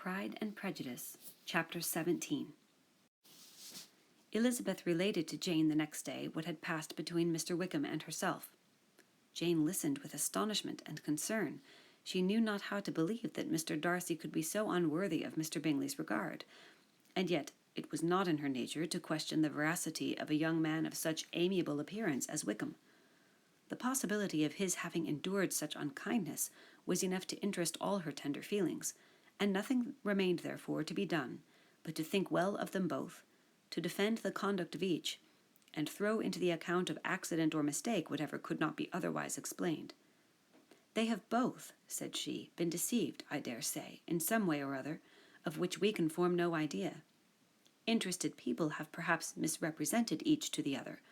Pride and Prejudice, Chapter 17. Elizabeth related to Jane the next day what had passed between Mr. Wickham and herself. Jane listened with astonishment and concern. She knew not how to believe that Mr. Darcy could be so unworthy of Mr. Bingley's regard, and yet it was not in her nature to question the veracity of a young man of such amiable appearance as Wickham. The possibility of his having endured such unkindness was enough to interest all her tender feelings, and nothing remained therefore to be done but to think well of them both, to defend the conduct of each, and throw into the account of accident or mistake whatever could not be otherwise explained. "They have both," said she, "been deceived, I dare say, in some way or other, of which we can form no idea. Interested people have perhaps misrepresented each to the other.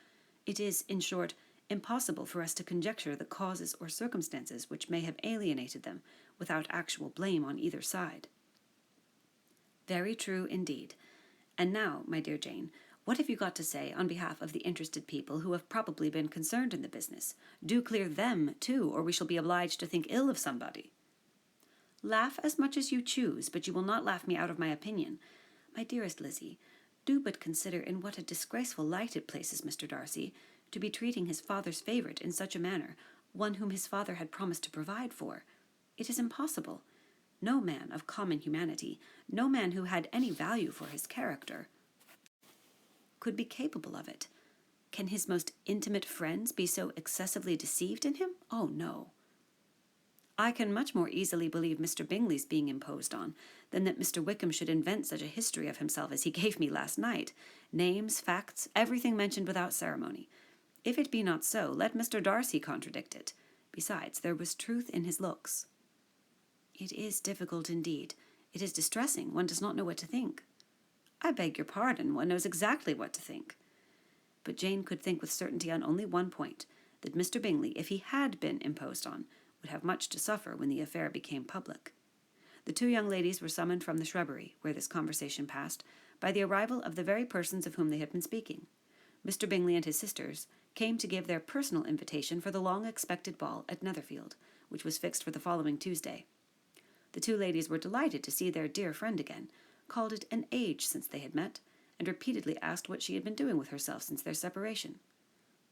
It is, in short, impossible for us to conjecture the causes or circumstances which may have alienated them, without actual blame on either side." "Very true indeed. And now, my dear Jane, what have you got to say on behalf of the interested people who have probably been concerned in the business? Do clear them, too, or we shall be obliged to think ill of somebody." "Laugh as much as you choose, but you will not laugh me out of my opinion. My dearest Lizzie, do but consider in what a disgraceful light it places Mr. Darcy, to be treating his father's favourite in such a manner, one whom his father had promised to provide for. It is impossible. No man of common humanity, no man who had any value for his character, could be capable of it. Can his most intimate friends be so excessively deceived in him? Oh, no. I can much more easily believe Mr. Bingley's being imposed on, than that Mr. Wickham should invent such a history of himself as he gave me last night. Names, facts, everything mentioned without ceremony. If it be not so, let Mr. Darcy contradict it. Besides, there was truth in his looks." "It is difficult indeed. It is distressing. One does not know what to think." "I beg your pardon. One knows exactly what to think." But Jane could think with certainty on only one point, that Mr. Bingley, if he had been imposed on, would have much to suffer when the affair became public. The two young ladies were summoned from the shrubbery, where this conversation passed, by the arrival of the very persons of whom they had been speaking. Mr. Bingley and his sisters came to give their personal invitation for the long-expected ball at Netherfield, which was fixed for the following Tuesday. The two ladies were delighted to see their dear friend again, called it an age since they had met, and repeatedly asked what she had been doing with herself since their separation.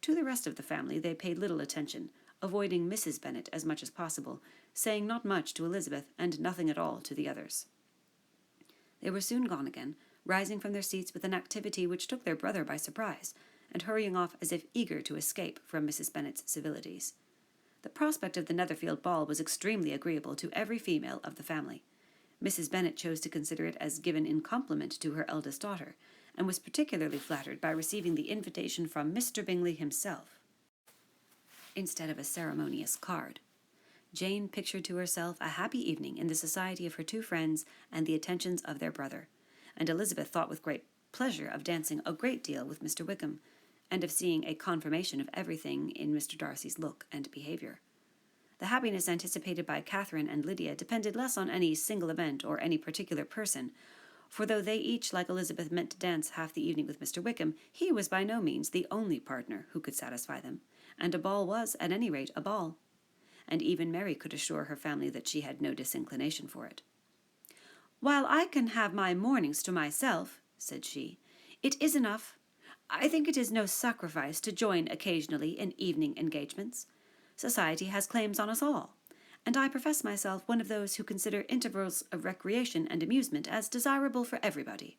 To the rest of the family they paid little attention, avoiding Mrs. Bennet as much as possible, saying not much to Elizabeth and nothing at all to the others. They were soon gone again, rising from their seats with an activity which took their brother by surprise, and hurrying off as if eager to escape from Mrs. Bennet's civilities. The prospect of the Netherfield ball was extremely agreeable to every female of the family. Mrs. Bennet chose to consider it as given in compliment to her eldest daughter, and was particularly flattered by receiving the invitation from Mr. Bingley himself, instead of a ceremonious card. Jane pictured to herself a happy evening in the society of her two friends and the attentions of their brother, and Elizabeth thought with great pleasure of dancing a great deal with Mr. Wickham, and of seeing a confirmation of everything in Mr. Darcy's look and behaviour. The happiness anticipated by Catherine and Lydia depended less on any single event or any particular person, for though they each, like Elizabeth, meant to dance half the evening with Mr. Wickham, he was by no means the only partner who could satisfy them, and a ball was, at any rate, a ball. And even Mary could assure her family that she had no disinclination for it. "While I can have my mornings to myself," said she, "it is enough. I think it is no sacrifice to join occasionally in evening engagements. Society has claims on us all, and I profess myself one of those who consider intervals of recreation and amusement as desirable for everybody."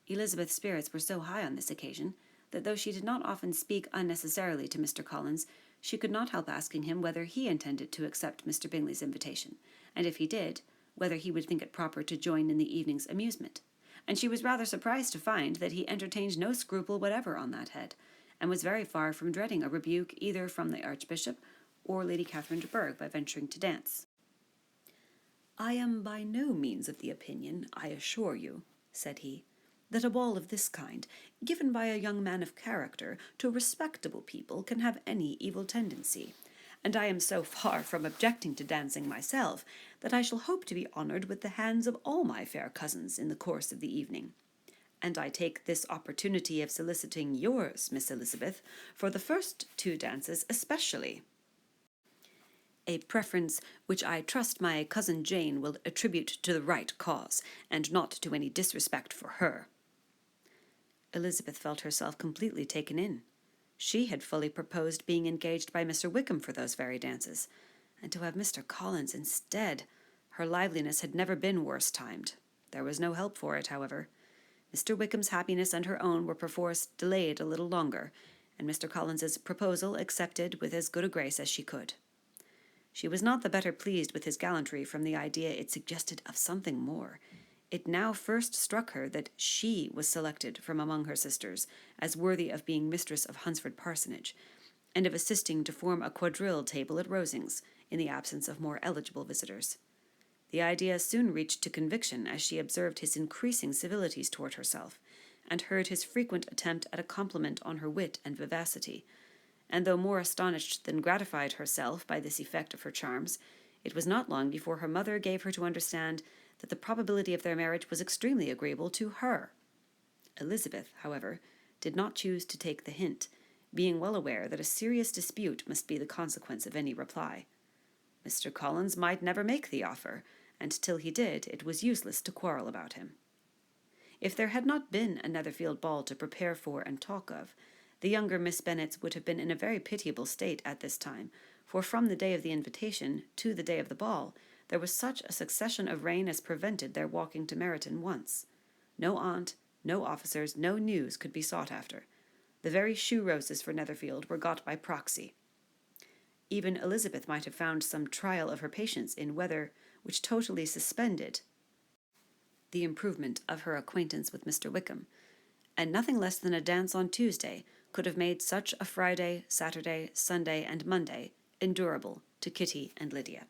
Elizabeth's spirits were so high on this occasion, that though she did not often speak unnecessarily to Mr. Collins, she could not help asking him whether he intended to accept Mr. Bingley's invitation, and if he did, whether he would think it proper to join in the evening's amusement. And she was rather surprised to find that he entertained no scruple whatever on that head, and was very far from dreading a rebuke either from the Archbishop or Lady Catherine de Bourgh by venturing to dance. "I am by no means of the opinion, I assure you," said he, "that a ball of this kind, given by a young man of character to respectable people, can have any evil tendency, and I am so far from objecting to dancing myself, that I shall hope to be honoured with the hands of all my fair cousins in the course of the evening. And I take this opportunity of soliciting yours, Miss Elizabeth, for the first two dances especially." a preference which I trust my cousin Jane will attribute to the right cause, and not to any disrespect for her. Elizabeth felt herself completely taken in. She had fully proposed being engaged by Mr. Wickham for those very dances, and to have Mr. Collins instead. Her liveliness had never been worse timed. There was no help for it, however. Mr. Wickham's happiness and her own were perforce delayed a little longer, and Mr. Collins's proposal accepted with as good a grace as she could. She was not the better pleased with his gallantry from the idea it suggested of something more. It now first struck her that she was selected from among her sisters as worthy of being mistress of Hunsford Parsonage, and of assisting to form a quadrille table at Rosings, in the absence of more eligible visitors. The idea soon reached to conviction as she observed his increasing civilities toward herself, and heard his frequent attempt at a compliment on her wit and vivacity, and though more astonished than gratified herself by this effect of her charms, it was not long before her mother gave her to understand that the probability of their marriage was extremely agreeable to her. Elizabeth, however, did not choose to take the hint, being well aware that a serious dispute must be the consequence of any reply. Mr. Collins might never make the offer, and till he did, it was useless to quarrel about him. If there had not been a Netherfield ball to prepare for and talk of, the younger Miss Bennets would have been in a very pitiable state at this time, for from the day of the invitation to the day of the ball, there was such a succession of rain as prevented their walking to Meryton once. No aunt, no officers, no news could be sought after. The very shoe roses for Netherfield were got by proxy. Even Elizabeth might have found some trial of her patience in weather which totally suspended the improvement of her acquaintance with Mr. Wickham, and nothing less than a dance on Tuesday could have made such a Friday, Saturday, Sunday, and Monday endurable to Kitty and Lydia.